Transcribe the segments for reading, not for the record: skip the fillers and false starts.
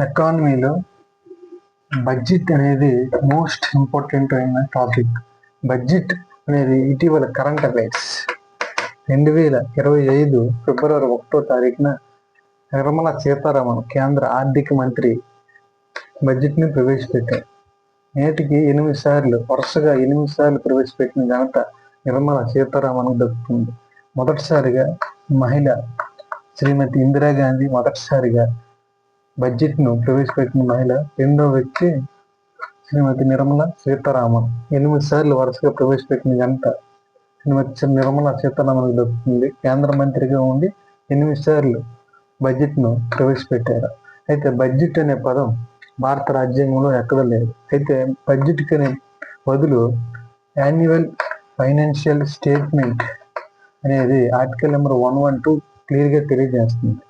ఎకానమీలో బడ్జెట్ అనేది most important అయిన టాపిక్. బడ్జెట్ అనేది ఇటీవల కరెంట్ అఫైర్స్. 2025 ఫిబ్రవరి 1వ నిర్మలా సీతారామన్ కేంద్ర ఆర్థిక మంత్రి బడ్జెట్ని ప్రవేశపెట్టారు. నేటికి వరుసగా 8 సార్లు ప్రవేశపెట్టిన ఘనత నిర్మలా సీతారామన్ దక్కుతుంది. మొదటిసారిగా మహిళ శ్రీమతి ఇందిరాగాంధీ మొదటిసారిగా బడ్జెట్ను ప్రవేశపెట్టిన మహిళ. రెండో వ్యక్తి శ్రీమతి నిర్మలా సీతారామన్. 8 సార్లు వరుసగా ప్రవేశపెట్టిన ఘనత శ్రీమతి నిర్మలా సీతారామన్ దక్కుతుంది. కేంద్ర మంత్రిగా ఉండి 8 సార్లు బడ్జెట్ను ప్రవేశపెట్టారు. అయితే బడ్జెట్ అనే పదం భారత రాజ్యాంగంలో ఎక్కడా లేదు. అయితే బడ్జెట్ అనే బదులు యాన్యువల్ ఫైనాన్షియల్ స్టేట్మెంట్ అనేది ఆర్టికల్ నెంబర్ 112 క్లియర్గా తెలియజేస్తుంది.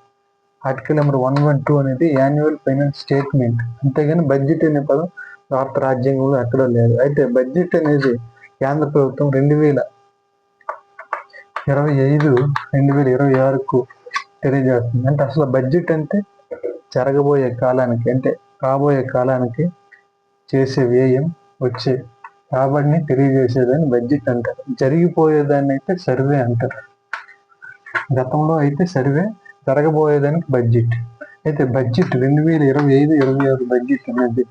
ఆర్టికల్ నెంబర్ 112 అనేది యాన్యువల్ ఫైనాన్స్ స్టేట్మెంట్, అంతేగాని బడ్జెట్ అనే పదం భారత రాజ్యాంగంలో ఎక్కడా లేదు. అయితే బడ్జెట్ అనేది కేంద్ర ప్రభుత్వం 2025-2026కు తెలియజేస్తుంది. అంటే అసలు బడ్జెట్ అంటే జరగబోయే కాలానికి, అంటే రాబోయే కాలానికి చేసే వ్యయం, వచ్చే రాబడిని తెలియజేసేదాన్ని బడ్జెట్ అంటారు. జరిగిపోయేదాన్ని అయితే సర్వే అంటారు. గతంలో అయితే సర్వే, జరగబోయేదానికి బడ్జెట్. అయితే బడ్జెట్ 2025-26 బడ్జెట్ అనేది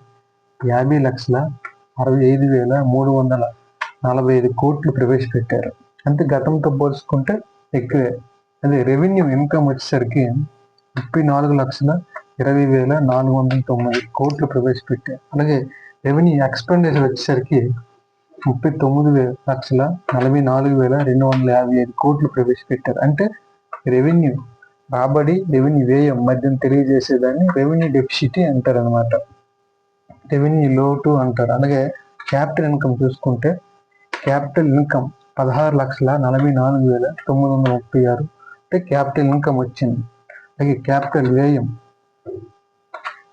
50,65,345 కోట్లు ప్రవేశపెట్టారు. అంటే గతంతో పోల్చుకుంటే ఎక్కువే. అదే రెవెన్యూ ఇన్కమ్ వచ్చేసరికి 34,20,409 కోట్లు ప్రవేశపెట్టారు. అలాగే రెవెన్యూ ఎక్స్పెండిచర్ వచ్చేసరికి 39,44,255 కోట్లు ప్రవేశపెట్టారు. అంటే రెవెన్యూ రాబడి, రెవెన్యూ వ్యయం మధ్యన తెలియజేసేదాన్ని రెవెన్యూ డెఫిసిట్ అంటారు అనమాట. రెవెన్యూ లోటు అంటారు. అలాగే క్యాపిటల్ ఇన్కమ్ చూసుకుంటే క్యాపిటల్ ఇన్కమ్ 16,44,936 అంటే క్యాపిటల్ ఇన్కమ్ వచ్చింది. అలాగే క్యాపిటల్ వ్యయం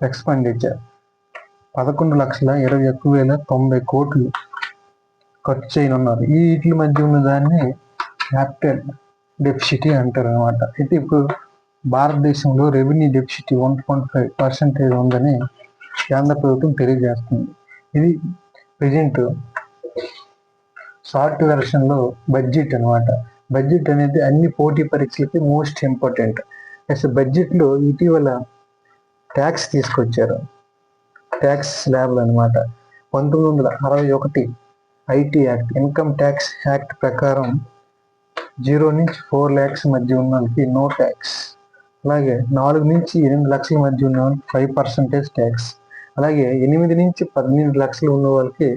ఎక్స్పెండిచర్ 11,21,090 కోట్లు ఖర్చు చేయనున్నారు. ఈ వీటి మధ్య ఉన్న దాన్ని క్యాపిటల్ డెఫిసిట్ అంటారు అనమాట. అయితే ఇప్పుడు భారతదేశంలో రెవెన్యూ డెఫిసిట్ 1.5% ఉందని కేంద్ర ప్రభుత్వం తెలియజేస్తుంది. ఇది ప్రజెంట్ షార్ట్ వెర్షన్లో బడ్జెట్ అనమాట. బడ్జెట్ అనేది అన్ని పోటీ పరీక్షలకి మోస్ట్ ఇంపార్టెంట్. అసలు బడ్జెట్లో ఇటీవల ట్యాక్స్ తీసుకొచ్చారు, ట్యాక్స్ స్లాబ్లు అనమాట. 1961 IT act, income tax act ప్రకారం 0 నుంచి 4 lakhs మధ్య ఉన్న వాళ్ళకి నో ట్యాక్స్. అలాగే 4 నుంచి 8 లక్షల మధ్య ఉన్న వాళ్ళకి 5% ట్యాక్స్. అలాగే 8 నుంచి 18 లక్షలు ఉన్న వాళ్ళకి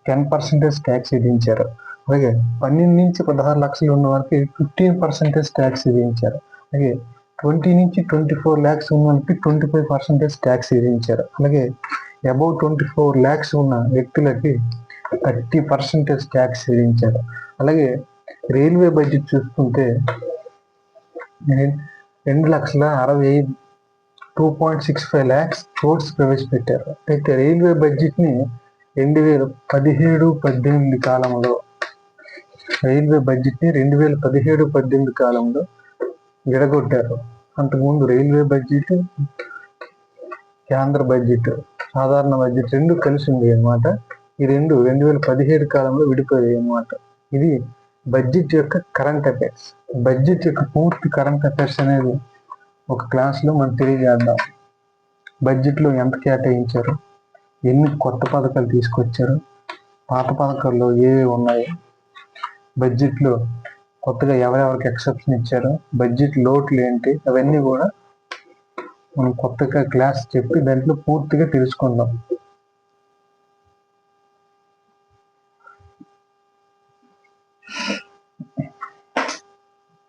10% ట్యాక్స్ విధించారు. అలాగే 12 నుంచి 16 లక్షలు ఉన్న వాళ్ళకి 15% ట్యాక్స్ విధించారు. అలాగే 20 నుంచి 24 lakhs ఉన్న వాళ్ళకి 25% ట్యాక్స్ విధించారు. అలాగే అబౌవ్ 24 lakhs ఉన్న వ్యక్తులకి 30% ట్యాక్స్ విధించారు. అలాగే రైల్వే బడ్జెట్ చూసుకుంటే 2,65,2.65 lakhs కోర్స్ ప్రవేశపెట్టారు. అయితే రైల్వే బడ్జెట్ని 2017-18 కాలంలో, రైల్వే బడ్జెట్ని 2017-18 కాలంలో విడగొట్టారు. అంతకుముందు రైల్వే బడ్జెట్, కేంద్ర బడ్జెట్, సాధారణ బడ్జెట్ రెండు కలిసి ఉంది అనమాట. ఈ రెండు 2017 కాలంలో విడిపోయాయి అనమాట. ఇది బడ్జెట్ యొక్క కరెంట్ అఫైర్స్. బడ్జెట్ యొక్క పూర్తి కరెంట్ అఫైర్స్ అనేది ఒక క్లాస్లో మనం తెలియజేద్దాం. బడ్జెట్లో ఎంత కేటాయించారు, ఎన్ని కొత్త పథకాలు తీసుకొచ్చారు, పాత పథకాల్లో ఏవి ఉన్నాయి, బడ్జెట్లో కొత్తగా ఎవరెవరికి ఎక్సెప్షన్ ఇచ్చారు, బడ్జెట్ లోట్లు ఏంటి, అవన్నీ కూడా మనం కొత్తగా క్లాస్ చెప్పి దాంట్లో పూర్తిగా తెలుసుకుందాం.